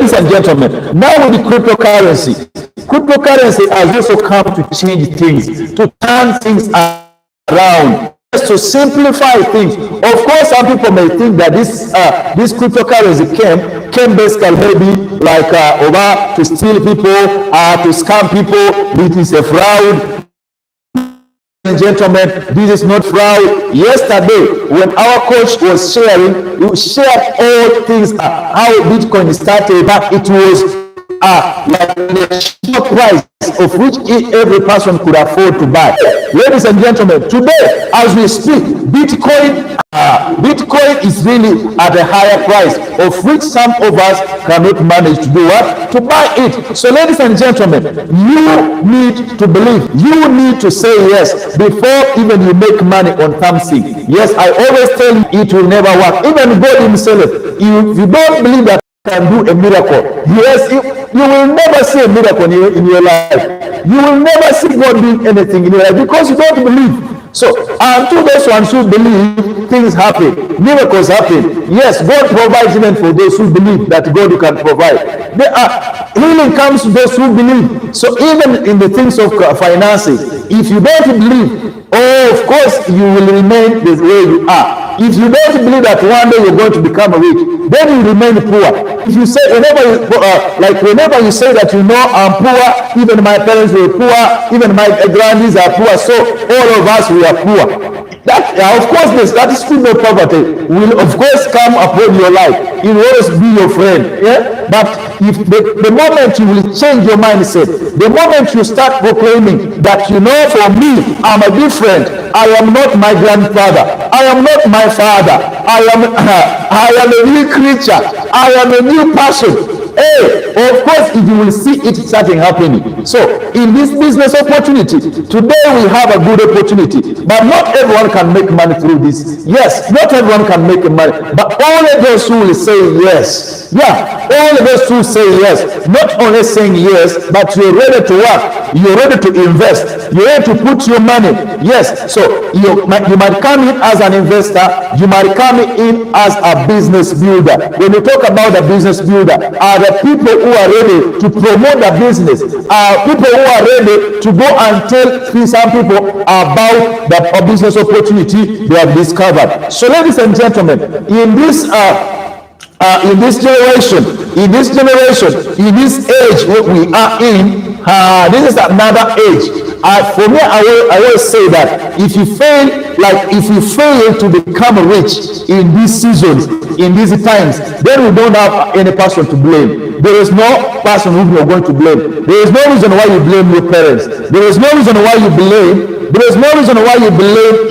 ladies and gentlemen, now with the cryptocurrency has also come to change things, to turn things around, to simplify things. Of course, some people may think that this cryptocurrency came basically maybe like over to steal people, to scam people. It is a fraud. Gentlemen, this is not fraud. Yesterday, when our coach was sharing, we shared all things, how Bitcoin started, but it was like a cheap price of which every person could afford to buy. Ladies and gentlemen, today, as we speak, Bitcoin is really at a higher price, of which some of us cannot manage to do what? To buy it. So, ladies and gentlemen, you need to believe. You need to say yes before even you make money on something. Yes, I always tell you it will never work. Even God himself, if you don't believe that can do a miracle, yes, you will never see a miracle in your life. You will never see God doing anything in your life because you don't believe. So, until those ones who believe, things happen, miracles happen. Yes, God provides even for those who believe that God can provide. Healing comes to those who believe. So, even in the things of finances, if you don't believe, of course, you will remain the way you are. If you don't believe that one day you're going to become rich, then you remain poor. If you say, whenever you say that I'm poor, even my parents were poor, even my grannies are poor, so all of us we are poor. That, of course, that stream of poverty will, of course, come upon your life. It will always be your friend. Yeah? But if the moment you will change your mindset, the moment you start proclaiming that, for me, I'm a different. I am not my grandfather. I am not my father. I am a new creature. I am a new person. Hey, of course, if you will see it starting happening. So, in this business opportunity, today we have a good opportunity, but not everyone can make money through this. Yes, not everyone can make money, but only those who will say yes. Yeah, only those who say yes. Not only saying yes, but you're ready to work. You're ready to invest. You're ready to put your money. Yes, so you might come in as an investor. You might come in as a business builder. When we talk about a business builder, are the people who are ready to promote the business, people who are ready to go and tell some people about the business opportunity they have discovered. So, ladies and gentlemen, in this generation, in this age we are in, this is another age. For me, I always say that if you fail to become rich in these seasons, in these times, then we don't have any person to blame. There is no person who you are going to blame. There is no reason why you blame your parents. There is no reason why you blame. There is no reason why you blame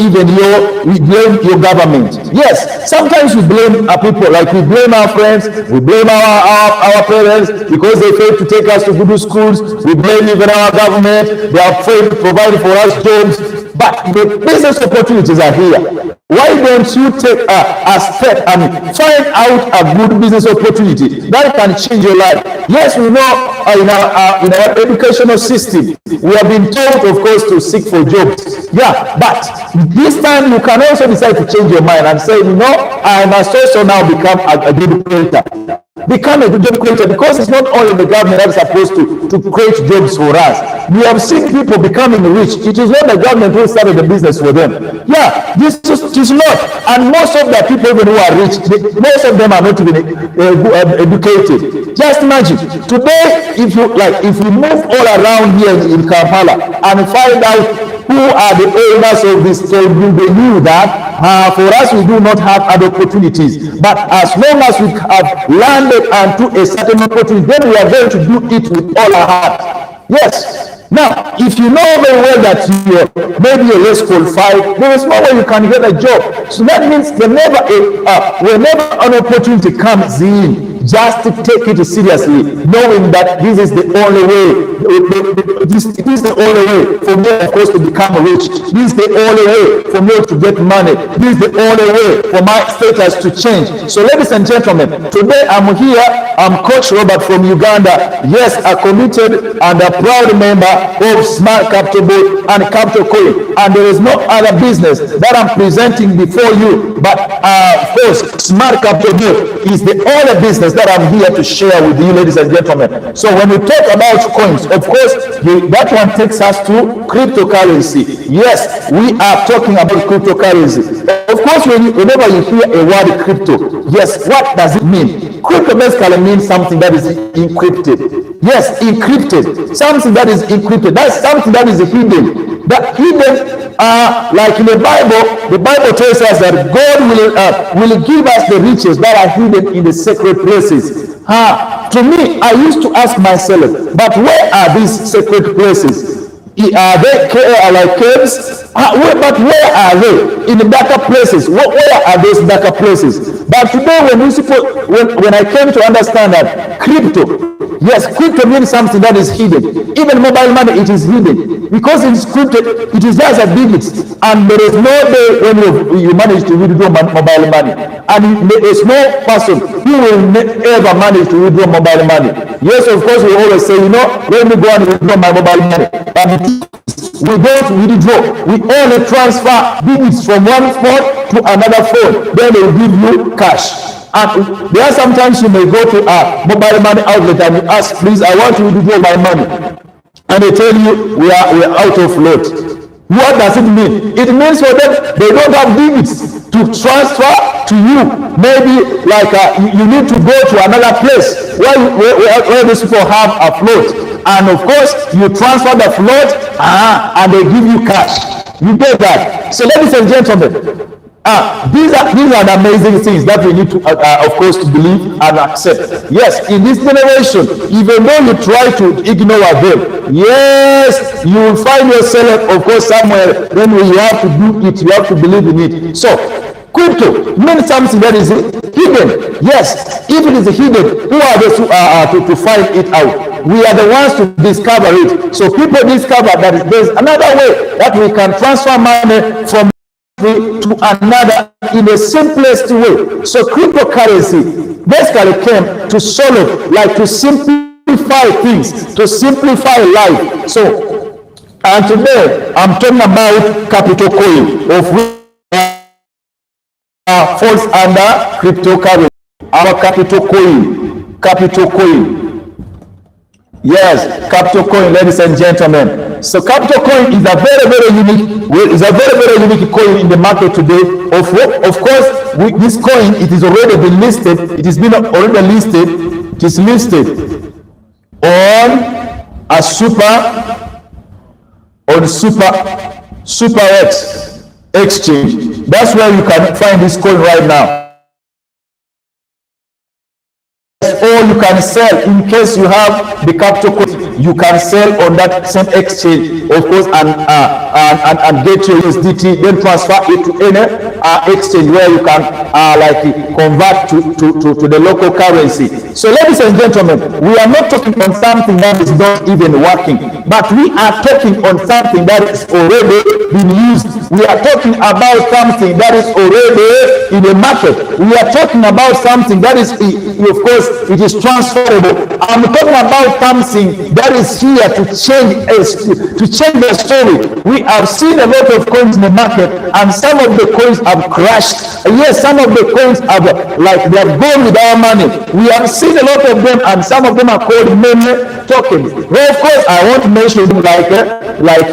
your government. Yes, sometimes we blame our people, like we blame our friends, we blame our parents because they failed to take us to good schools. We blame even our government. They are afraid to provide for us jobs. But the business opportunities are here. Why don't you take a step and find out a good business opportunity that can change your life? Yes, we know in our educational system, we have been told, of course, to seek for jobs. Yeah, but this time you can also decide to change your mind and say, I must also now become a good creator. Become a job creator, because it's not only the government that is supposed to create jobs for us. We have seen people becoming rich. It is not the government who started the business for them. Yeah, this is not. And most of the people even who are rich, most of them are not even educated. Just imagine today, if you move all around here in Kampala and find out who are the owners of this store, you will knew that for us we do not have other opportunities. But as long as we have landed onto a certain opportunity, then we are going to do it with all our heart. Yes. Now, if you know very well that maybe you're less qualified, there is no way you can get a job. So that means whenever an opportunity comes in, just to take it seriously, knowing that this is the only way. This is the only way for me, of course, to become rich. This is the only way for me to get money. This is the only way for my status to change. So, ladies and gentlemen, today I'm here. I'm Coach Robert from Uganda. Yes, a committed and a proud member of Smart Capital Board and Capital Coin. And there is no other business that I'm presenting before you, but of course, Smart Capital Board is the only business that I'm here to share with you, ladies and gentlemen. So when we talk about coins, of course, that one takes us to cryptocurrency. Yes, we are talking about cryptocurrency. Of course, whenever you hear a word crypto, yes, what does it mean? Crypto basically means something that is encrypted. Yes, encrypted. Something that is encrypted. That's something that is hidden. That hidden, like in the Bible tells us that God will give us the riches that are hidden in the sacred places. To me, I used to ask myself, but where are these sacred places? Are they like caves? But where are they? In the darker places. Where are those darker places? But today, when I came to understand that crypto, yes, crypto means something that is hidden. Even mobile money, it is hidden. Because it is crypto, it is just a digit. And there is no day when you manage to withdraw mobile money. And there is no person who will ever manage to withdraw mobile money. Yes, of course, we always say, let me go and withdraw my mobile money. But we don't withdraw. We only transfer digits from one phone to another phone. Then they will give you cash. And there are sometimes you may go to a mobile money outlet and you ask, please, I want to withdraw my money. And they tell you, we are out of load. What does it mean? It means for them, they don't have digits to transfer to you. Maybe like you need to go to another place where these people have a float. And of course, you transfer the float and they give you cash. You get that? So ladies and gentlemen, these are the amazing things that we need to, of course, to believe and accept. Yes, in this generation, even though you try to ignore them, yes, you will find yourself, of course, somewhere when you have to do it, you have to believe in it. So, crypto means something that is hidden. Yes, if it is hidden, who are those to find it out? We are the ones to discover it. So people discover that there is another way that we can transfer money from to another in the simplest way. So cryptocurrency basically came to solve, like to simplify things, to simplify life. So, and today I'm talking about capital coin, of which falls under cryptocurrency. Our capital coin. Yes, capital coin, ladies and gentlemen. So capital coin is a very unique coin in the market today. Of course, this coin, it is already been listed. It has been already listed. It is listed on a Super X exchange. That's where you can find this coin right now. Or you can sell, in case you have the capital coin, you can sell on that same exchange, of course, and get your USDT, then transfer it to any exchange where you can like convert to the local currency. So ladies and gentlemen, we are not talking on something that is not even working, but we are talking on something that is already been used. We are talking about something that is already in the market. We are talking about something that is, of course, it is transferable. I'm talking about something that is here to change the story. We have seen a lot of coins in the market, and some of the coins have crashed. Yes, some of the coins have, like, they have gone with our money. We have seen a lot of them, and some of them are called meme tokens. Well, of course, I want to mention them like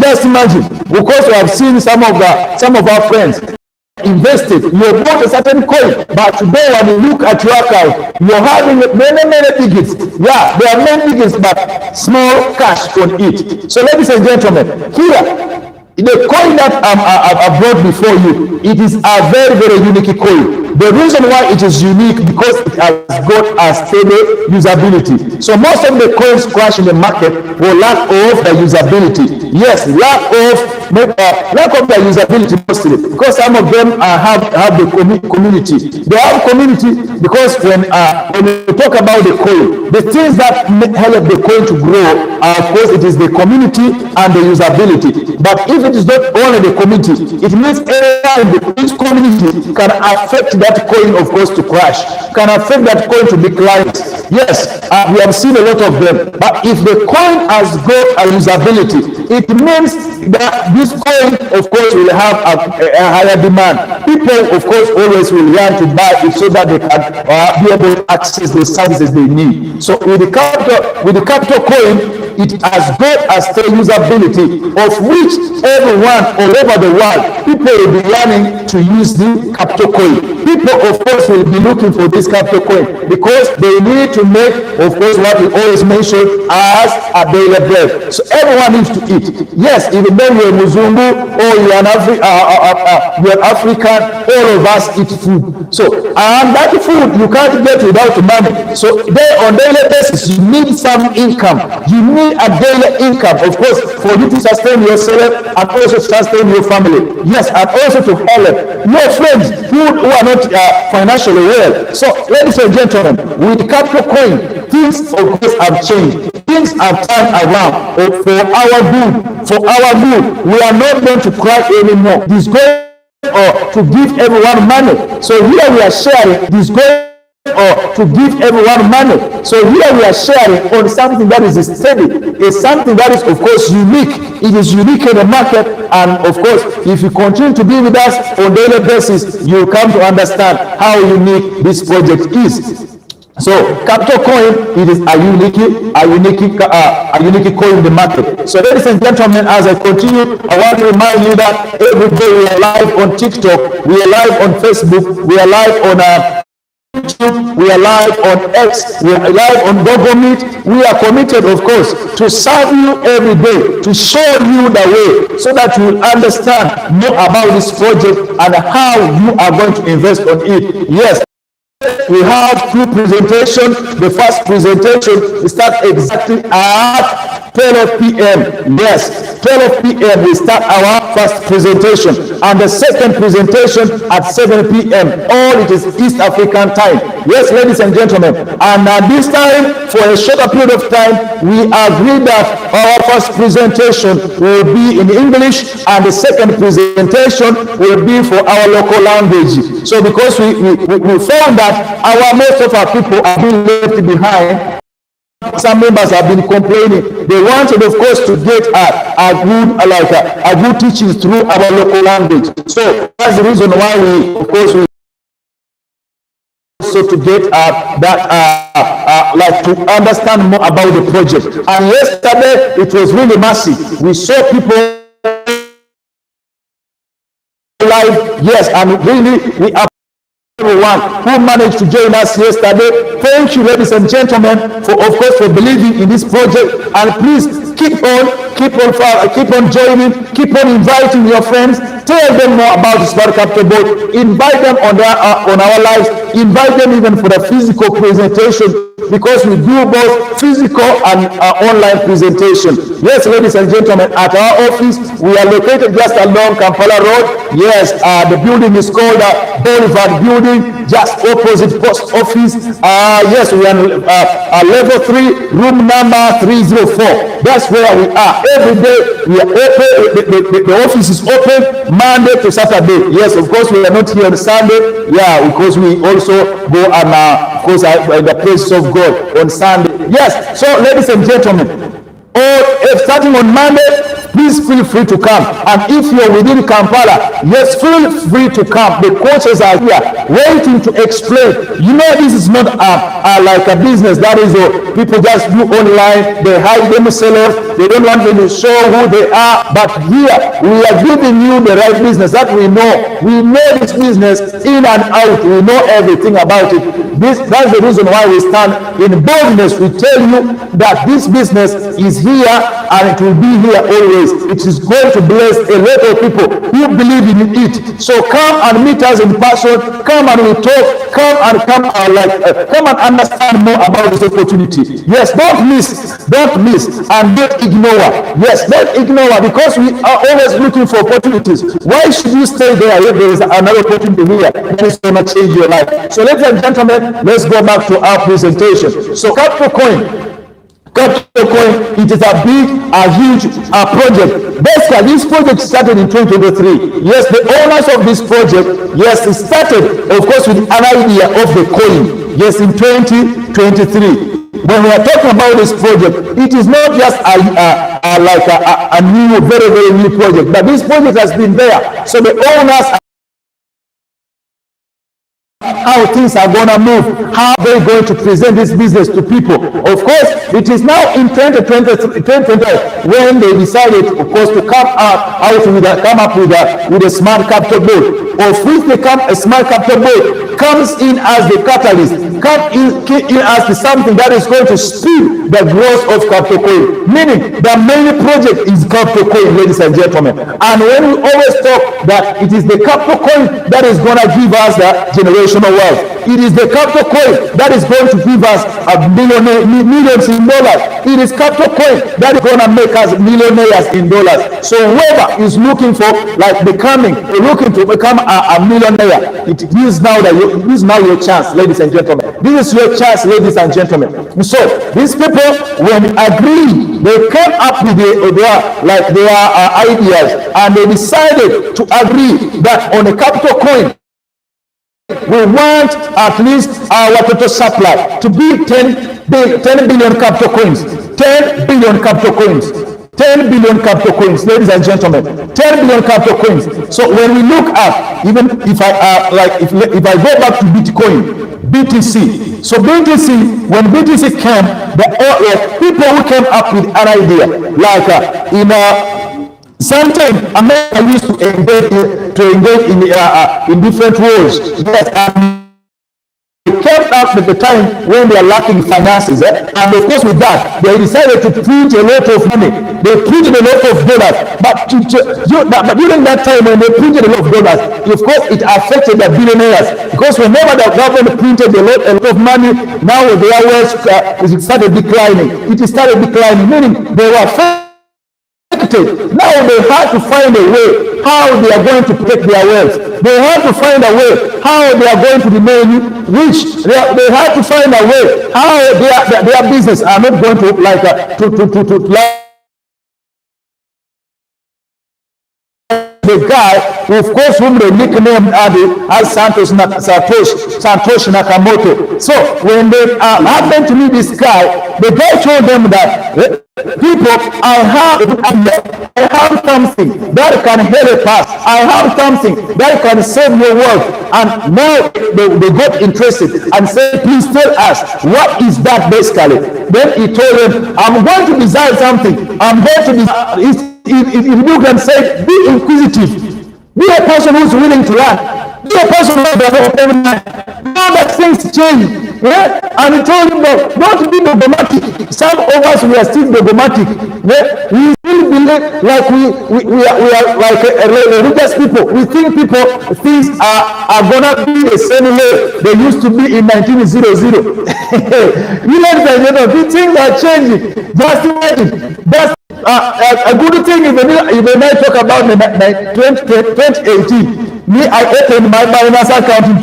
just imagine, because we have seen some of our friends invested, you bought a certain coin, but today when you look at your account, you're having many digits. Yeah, there are many digits, but small cash on it. So ladies and gentlemen, here, the coin that I brought before you, it is a very unique coin. The reason why it is unique, because it has got a steady usability. So most of the coins crash in the market for lack of the usability. Yes, lack of the usability mostly, because some of them have the community. They have community because when we talk about the coin, the things that help the coin to grow, of course, it is the community and the usability. But if it is not only the community, it means each community can affect that coin, of course, to crash, can affect that coin to decline. Yes, we have seen a lot of them. But if the coin has got a usability, it means that this coin, of course, will have a higher demand. People, of course, always will want to buy it so that they can be able to access the services they need. So with the capital coin, it has got a still usability of which everyone all over the world, people will be learning to use the capital coin. People, of course, will be looking for this capital coin because they need to make, of course, what we always mention as a daily bread. So everyone needs to eat. Yes, even though you're Muzungu or you're an African, all of us eat food. So, and that food you can't get without money. So on daily basis, you need some income. You need a daily income, of course, for you to sustain yourself and also sustain your family. Yes, and also to help your friends who are not financially well. So, ladies and gentlemen, with capital coin, things of course have changed. Things have turned around for our good. For our good, we are not going to cry anymore. This going to give everyone money. So here we are sharing this going to give everyone money. So here we are sharing on something that is steady. It's something that is, of course, unique. It is unique in the market, and of course, if you continue to be with us on daily basis, you will come to understand how unique this project is. So capital coin, it is a unique coin in the market. So ladies and gentlemen, as I continue, I want to remind you that every day we are live on TikTok, we are live on Facebook, we are live on YouTube, we are live on X, we are live on Google Meet. We are committed, of course, to serve you every day, to show you the way so that you will understand more about this project and how you are going to invest on it. Yes. We have two presentations. The first presentation starts exactly at 12 p.m. Yes, 12 p.m. we start our first presentation. And the second presentation at 7 p.m. All it is East African time. Yes, ladies and gentlemen. And this time, for a shorter period of time, we agreed that our first presentation will be in English and the second presentation will be for our local language. So because we found that most of our people are being left behind. Some members have been complaining. They wanted, of course, to get a good teaching through our local language. So that's the reason why we also to get to understand more about the project. And yesterday it was really massive. We saw people live. Yes, and really we are everyone who managed to join us yesterday. Thank you, ladies and gentlemen, for believing in this project. And please keep on joining, keep on inviting your friends. Tell them more about the Smart Capital Board. Invite them on our lives. Invite them even for the physical presentation, because we do both physical and online presentation. Yes, ladies and gentlemen, at our office, we are located just along Kampala Road. Yes, the building is called Boulevard Building, just opposite Post Office. Yes, we are level 3, room number 304. That's where we are. Every day we are open. The office is open Monday to Saturday. Yes, of course, we are not here on Sunday. Yeah, because we also go and of course in the presence of God on Sunday. Yes, so ladies and gentlemen, starting on Monday, please feel free to come. And if you're within Kampala, yes, feel free to come. The coaches are here waiting to explain. You know, this is not like a business that is people just do online. They hide themselves. They don't want to show who they are. But here we are giving you the right business that we know. We know this business in and out. We know everything about it. That's the reason why we stand in boldness. We tell you that this business is here and it will be here always. It is going to bless a lot of people who believe in it. So come and meet us in person. Come and we talk. Come and understand more about this opportunity. Yes, don't miss, and don't ignore. Yes, don't ignore, because we are always looking for opportunities. Why should you stay there if there is another opportunity here that is going to change your life? So ladies and gentlemen, let's go back to our presentation. So capital coin. Crypto coin, it is a big, a huge project. Basically, this project started in 2023. Yes, the owners of this project, yes, it started, of course, with an idea of the coin. Yes, in 2023. When we are talking about this project, it is not just a new, very, very new project, but this project has been there. So the owners, how things are going to move, how they're going to present this business to people. Of course, it is now in 2020 when they decided, of course, to come up with a smart capital board, of which a smart capital board comes in as the catalyst, comes in as something that is going to speed the growth of crypto coin. Meaning, the main project is crypto coin, ladies and gentlemen. And when we always talk that it is the crypto coin that is going to give us the generational wealth, it is the crypto coin that is going to give us millions in dollars. It is crypto coin that is going to make us millionaires in dollars. So whoever is looking to become a millionaire, it is now your chance, ladies and gentlemen. This is your chance, ladies and gentlemen. So these people, when agree, they came up with their ideas, and they decided to agree that on a capital coin, we want at least our total supply to be 10 billion capital coins. 10 billion capital coins. 10 billion capital coins, ladies and gentlemen. 10 billion capital coins. So when we look at, even if I go back to Bitcoin, BTC. So BTC, when BTC came, the people who came up with an idea, sometimes America used to engage in different wars. Yes, they kept up at the time when they are lacking finances, and of course with that they decided to print a lot of money. They printed a lot of dollars, but during that time when they printed a lot of dollars, of course it affected the billionaires, because whenever the government printed a lot of money, now their wealth started declining. It started declining, meaning they were affected. Now they have to find a way how they are going to protect their wealth. They have to find a way how they are going to remain rich. They have to find a way how their business are not going to the guy, of course, whom they nicknamed as Satoshi Nakamoto. So when they happened to meet this guy, the guy told them that people, I have something that can help us. I have something that can save your world. And now they got interested and said, please tell us, what is that basically? Then he told them, I'm going to design something. I'm going to design. If you look and say, be inquisitive, be a person who's willing to learn, be a person who does every night. Know that things change. Yeah? And he told him that don't be dogmatic. Some of us, we are still dogmatic. Yeah? We still believe like we are like religious people. We think things are gonna be the same way they used to be in 1900. You know, things are changing. Just imagine. That's a good thing when I talk about 2018. Me, I opened my BINANCE account in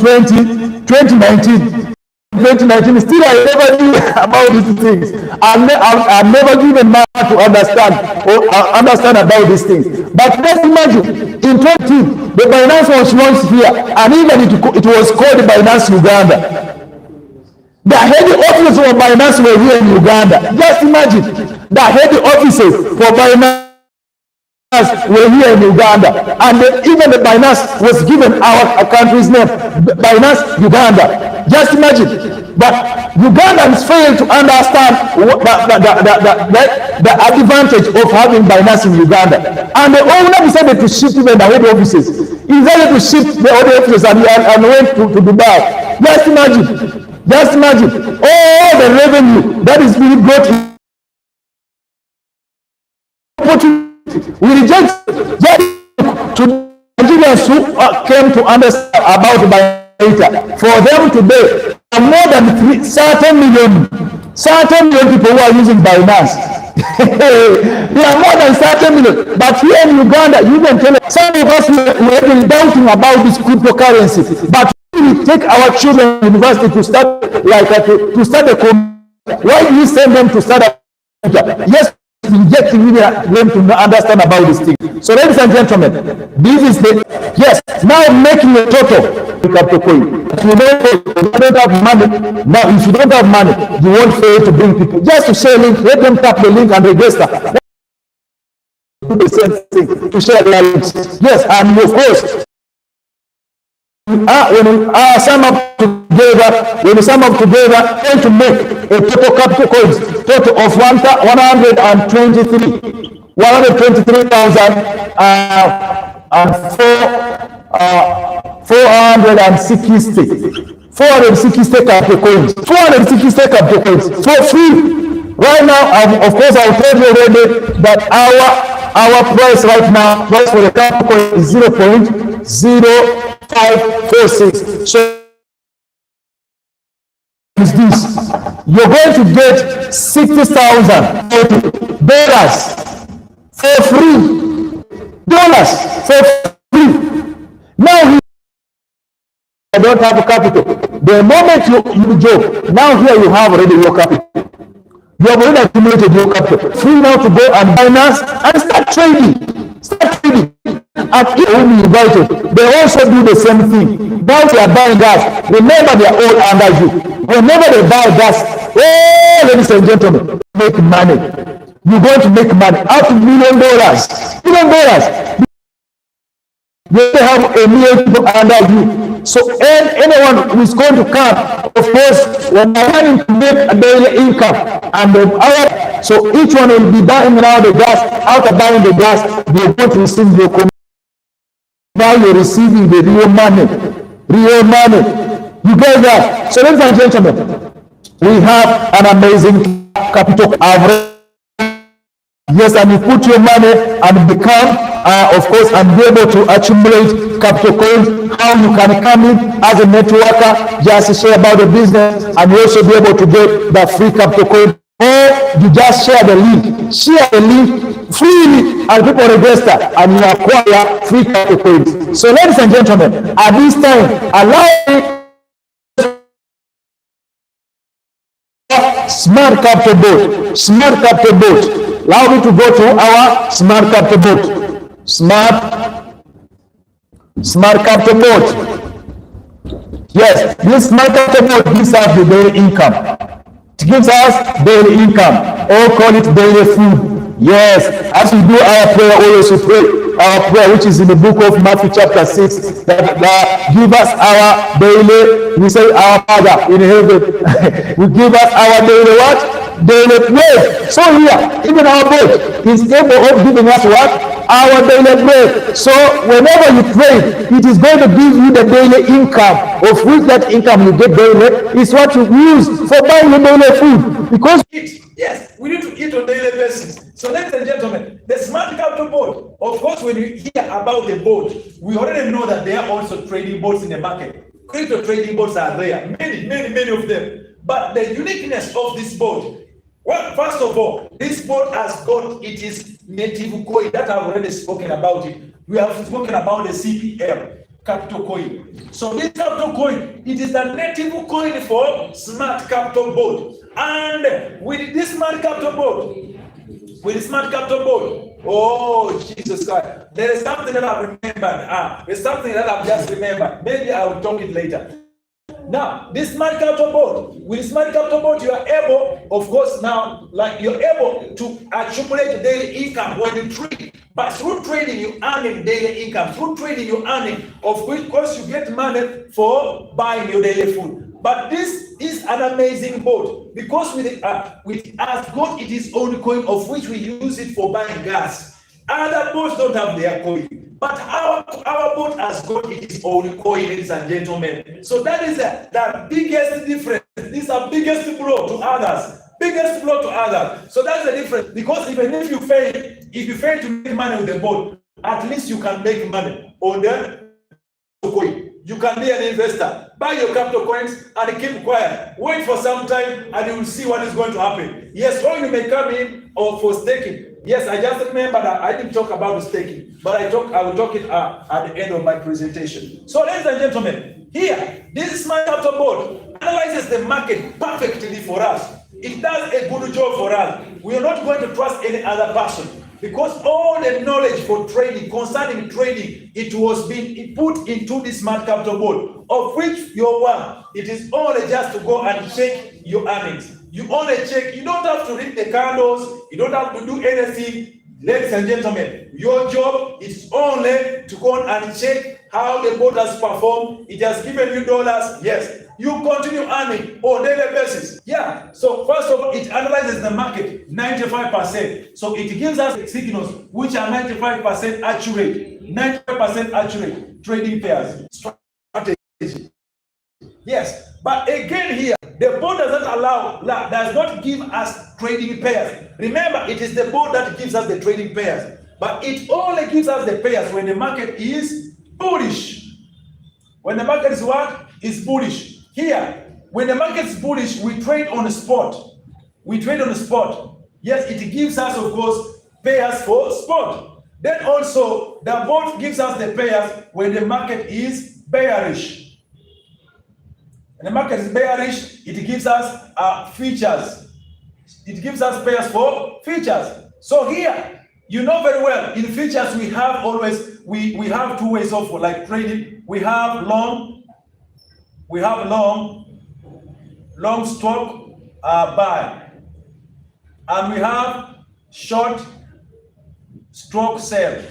2019. 2019, still I never knew about these things. I've never given my heart to understand about these things. But let's imagine, in 2020, the BINANCE was launched here, and even it was called BINANCE Uganda. The head offices for BINANCE were here in Uganda. Just imagine, the head offices for BINANCE were here in Uganda, and even the BINANCE was given our country's name, BINANCE Uganda. Just imagine. But Ugandans fail to understand the advantage of having BINANCE in Uganda, and the owner decided to shift even the head offices. He decided to shift the head offices and went to Dubai. Just imagine all the revenue that is being brought in. We reject to Nigerians who came to understand about BINANCE. For them today, there are more than 30 million people who are using BINANCE. There are more than 30 million. But here in Uganda, you can tell some of us we have been doubting about this cryptocurrency. But we take our children to university to start a community. Why do you send them to start a Yes, injecting them to understand about this thing. So, ladies and gentlemen, this is the yes. Now making a total capital coin. If you don't have money, now if you don't have money, you won't fail to bring people. Just to share link, let them tap the link and register. Do the same thing to share their links. Yes, and of course, when you sum up together, tend to make a total capital coins total of 460 capital coins. 460 capital coins for free. Right now, of course, I'll tell you already that our price right now, price for the capital coin is 0.0546. So is this, you're going to get $60,000 for free. Dollars for free. Now I don't have a capital. The moment you joke, now here you have already your capital. You have already accumulated your capital. Free now to go and Binance and start trading. And if you invited, they also do the same thing. Now they are buying gas. Remember, they are all under you. Whenever they buy gas, oh, ladies and gentlemen, make money. You're going to make money up to $1 million. You have a million people under you. So anyone who is going to come, of course, when they're planning to make a daily income, and so each one will be buying now the gas. After buying the gas, they're going to receive your commission. Now you're receiving the real money. You get that? So, ladies and gentlemen, we have an amazing capital average. Yes, and you put your money and become, of course, and be able to accumulate capital coins. How you can come in as a networker, just share about the business, and you also be able to get the free capital coin. Or you just share the link freely, and people register, and you acquire free capital coins. So, ladies and gentlemen, at this time, allow me smart capital boat. Allow me to go to our smart capital boat. Smart capital boat. Yes, this smart capital boat gives us the daily income. It gives us daily income, or call it daily food. Yes, as we do our prayer, always we pray our prayer, which is in the book of Matthew chapter 6, that give us our daily, we say our Father in heaven, will give us our daily what? Daily bread. So here, even our boat is able of giving us what? Our daily bread. So whenever you pray, it is going to give you the daily income, of which that income you get daily is what you use for buying your daily food. Because yes, we need to eat on a daily basis. So, ladies and gentlemen, the smart capital boat, of course, when you hear about the boat, we already know that there are also trading boats in the market. Crypto trading boats are there, many of them. But the uniqueness of this boat, well, first of all, this boat has got its native coin that I've already spoken about it. We have spoken about the CPL capital coin. So this capital coin, it is the native coin for smart capital boat. And with this smart capital boat, oh Jesus Christ, there is something that I've remembered. There's something that I've just remembered. Maybe I will talk it later. Now, this smart capital boat, with smart capital boat, you are able, of course, now, like you're able to accumulate daily income when you trade. But through trading, you earning daily income. Through trading, you earning, of course, you get money for buying your daily food. But this is an amazing boat because with has got its own coin, of which we use it for buying gas. Other boats don't have their coin, but our boat has got its own coin, ladies and gentlemen. So that is the biggest difference. This is the biggest blow to others. So that's the difference. Because even if you fail to make money with the boat, at least you can make money on the coin. You can be an investor. Buy your capital coins and keep quiet. Wait for some time and you will see what is going to happen. Yes, or you may come in or for staking. Yes, I just remember that I didn't talk about staking, but I will talk it at the end of my presentation. So, ladies and gentlemen, here, this smart capital board analyzes the market perfectly for us. It does a good job for us. We are not going to trust any other person, because all the knowledge for trading, concerning trading, it was being put into this smart capital board, of which your one, it is only just to go and check your earnings. You only check, you don't have to read the candles, you don't have to do anything. Ladies and gentlemen, your job is only to go and check how the board has performed. It has given you dollars, yes. You continue earning on a daily basis. Yeah. So first of all, it analyzes the market 95%. So it gives us signals which are 95% accurate, 95% accurate trading pairs strategy. Yes. But again here, the board does not give us trading pairs. Remember, it is the board that gives us the trading pairs. But it only gives us the pairs when the market is bullish. When the market is what? Is bullish. Here, when the market is bullish, we trade on the spot. We trade on the spot. Yes, it gives us, of course, pairs for spot. Then also, the board gives us the pairs when the market is bearish. When the market is bearish, it gives us features. It gives us pairs for features. So here, you know very well, in features we have always, we have two ways of like trading. We have long stock buy, and we have short stroke sell.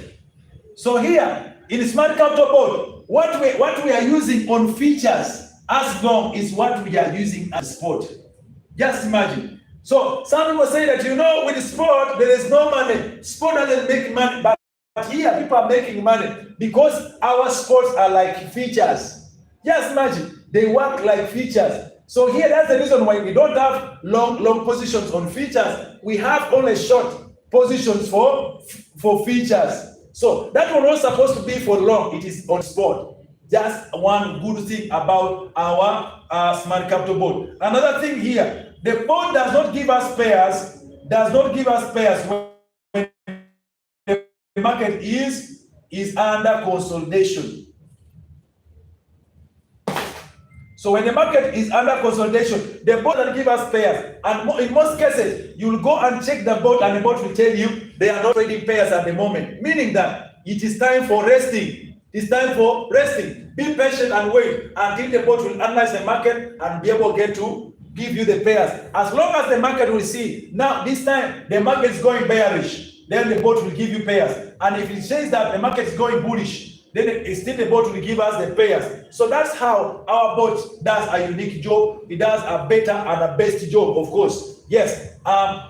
So here in smart capital board, what we are using on features as long is what we are using as spot. Just imagine. So some people say that, you know, with sport there is no money. Sport doesn't make money, but here people are making money because our sports are like features. Just imagine. They work like features. So here, that's the reason why we don't have long positions on features. We have only short positions for features. So that one was supposed to be for long. It is on spot. Just one good thing about our smart capital board. Another thing here, the board does not give us pairs. Does not give us pairs when the market is under consolidation. So when the market is under consolidation, the board will give us pairs. And in most cases, you will go and check the board, and the board will tell you they are not trading pairs at the moment. Meaning that it is time for resting. It's time for resting. Be patient and wait until the board will analyze the market and be able to give you the pairs. As long as the market will see, now this time the market is going bearish, then the board will give you pairs. And if it says that the market is going bullish, then still the board will give us the pairs. So that's how our board does a unique job. It does a better and a best job, of course. Yes.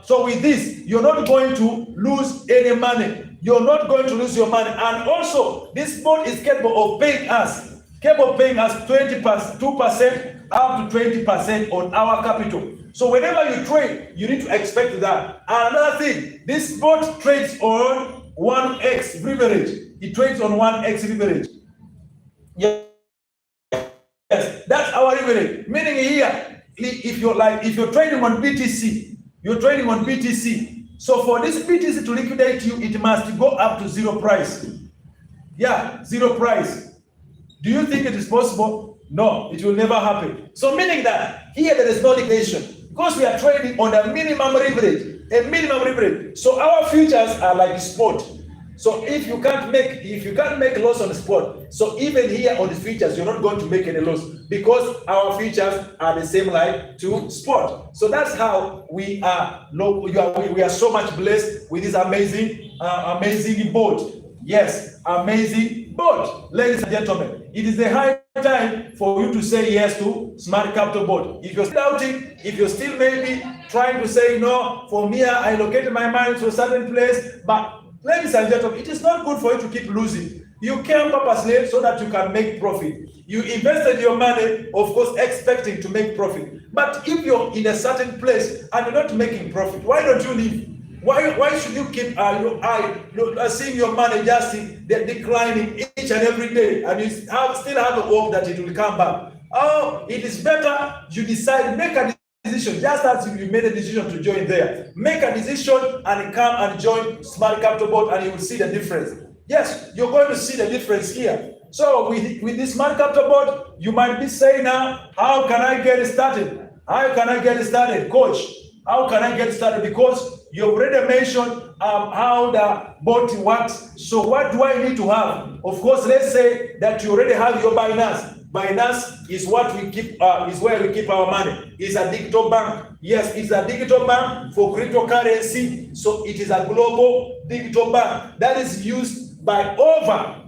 So with this, you're not going to lose any money. You're not going to lose your money. And also, this board is capable of paying us 2% up to 20% on our capital. So whenever you trade, you need to expect that. And another thing, this board trades on 1x leverage. It trades on 1x leverage. Yes, that's our leverage. Meaning here, if you're trading on BTC, you're trading on BTC. So for this BTC to liquidate you, it must go up to zero price. Yeah, zero price. Do you think it is possible? No, it will never happen. So meaning that here there is no liquidation because we are trading on a minimum leverage. So our futures are like spot. So if you can't make loss on the spot, so even here on the futures, you're not going to make any loss because our futures are the same like to spot. So that's how we are so much blessed with this amazing board. Yes, amazing board. Ladies and gentlemen, it is the high time for you to say yes to smart capital board. If you're still doubting, if you're still maybe trying to say no, for me, I located my money to a certain place, but ladies and gentlemen, it is not good for you to keep losing. You came purposely so that you can make profit. You invested your money, of course, expecting to make profit. But if you're in a certain place and you're not making profit, why don't you leave? Why should you keep seeing your money just declining each and every day, and you still have a hope that it will come back? Oh, it is better you decide, make a decision, just as you made a decision to join there. Make a decision and come and join Smart Capital Board, and you will see the difference. Yes, you're going to see the difference here. So with this Smart Capital Board, you might be saying now, how can I get started? How can I get started, coach? How can I get started? Because You already mentioned how the bot works. So what do I need to have? Of course, let's say that you already have your Binance. Binance is what we keep, is where we keep our money. It's a digital bank. Yes, it's a digital bank for cryptocurrency. So it is a global digital bank that is used by over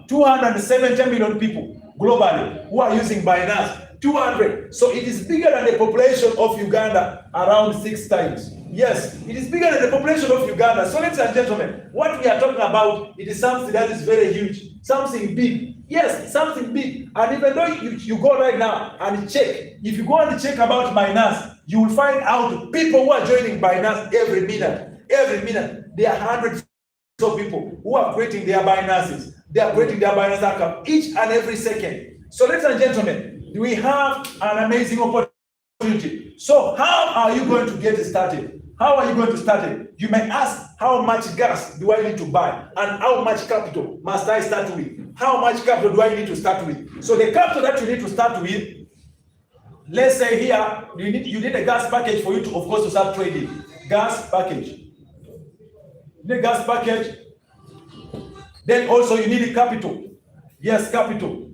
270 million people globally who are using Binance. 200. So it is bigger than the population of Uganda, around 6 times. Yes, it is bigger than the population of Uganda. So ladies and gentlemen, what we are talking about, it is something that is very huge, something big. Yes, something big. And even though you go right now and check, if you go and check about Binance, you will find out people who are joining Binance every minute. Every minute, there are hundreds of people who are creating their Binances. They are creating their Binance account each and every second. So ladies and gentlemen, we have an amazing opportunity. So how are you going to get started? How are you going to start it? You may ask, how much gas do I need to buy? And how much capital must I start with? How much capital do I need to start with? So the capital that you need to start with, let's say here, you need a gas package for you to, of course, to start trading. Gas package. The gas package. Then also you need a capital. Yes, capital.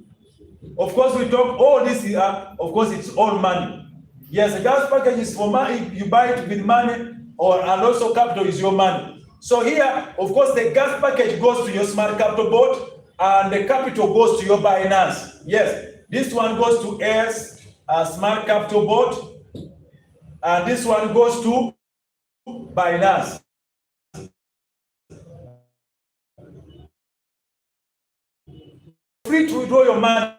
Of course, we talk all this here, of course, it's all money. Yes, a gas package is for money, you buy it with money, and also capital is your money. So here, of course, the gas package goes to your smart capital bot, and the capital goes to your Binance. Yes, this one goes to S, smart capital bot, and this one goes to Binance. Free to withdraw your money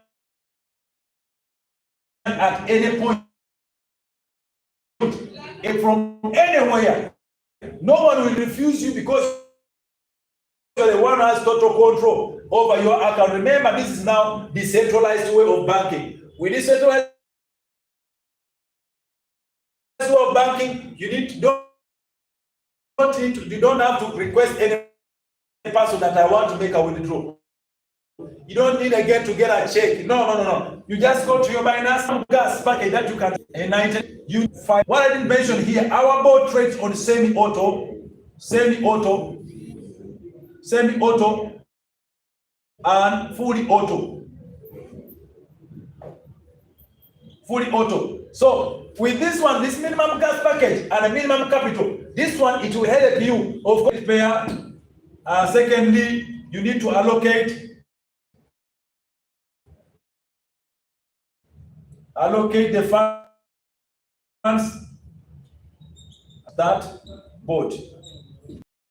at any point from anywhere. No one will refuse you because you're the one who has total control over your account. Remember, this is now decentralized way of banking. With decentralized way of banking, you don't have to request any person that I want to make a withdrawal. You don't need again to get a check. No. You just go to your Binance gas package that you can enlighten. You find what I didn't mention here. Our bot trades on semi-auto, and fully auto. So with this one, this minimum gas package and a minimum capital, this one it will help you. Of course, pair. Secondly, you need to allocate the funds that bought.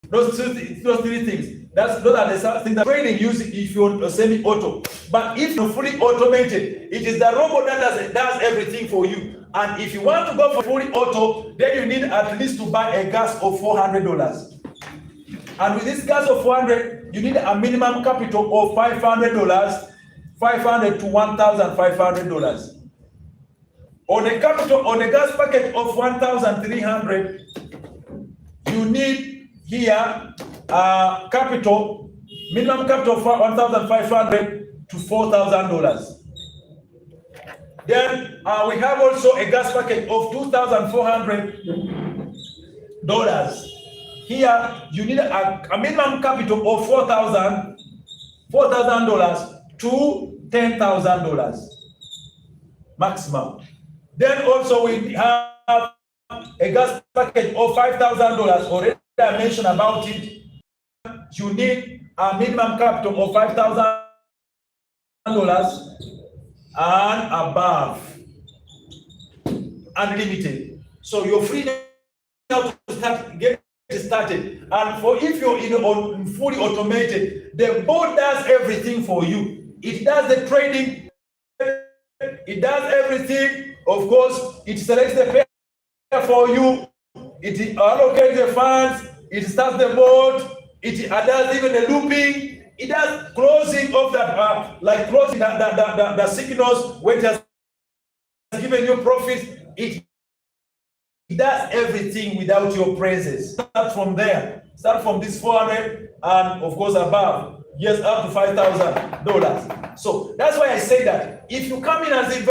Those three things. Those are the things that trading use if you're semi-auto. But if you're fully automated, it is the robot that does everything for you. And if you want to go for fully auto, then you need at least to buy a gas of $400. And with this gas of $400, you need a minimum capital of $500, $500 to $1,500. On the gas package of 1,300, you need here capital, minimum capital of 1,500 to $4,000. Then we have also a gas package of $2,400. Here you need a minimum capital of $4,000 to $10,000 maximum. Then also we have a gas package of $5,000. Already I mentioned about it. You need a minimum capital of $5,000 and above, unlimited. So you're free now to get started. And for if you're in fully automated, the bot does everything for you. It does the trading. It does everything. Of course, it selects the pair for you. It allocates the funds. It starts the board. It does even the looping. It does closing of that, like closing the signals when it has given you profits. It does everything without your presence. Start from there. Start from this 400 and of course above. Yes, up to $5,000. So that's why I say that if you come in as a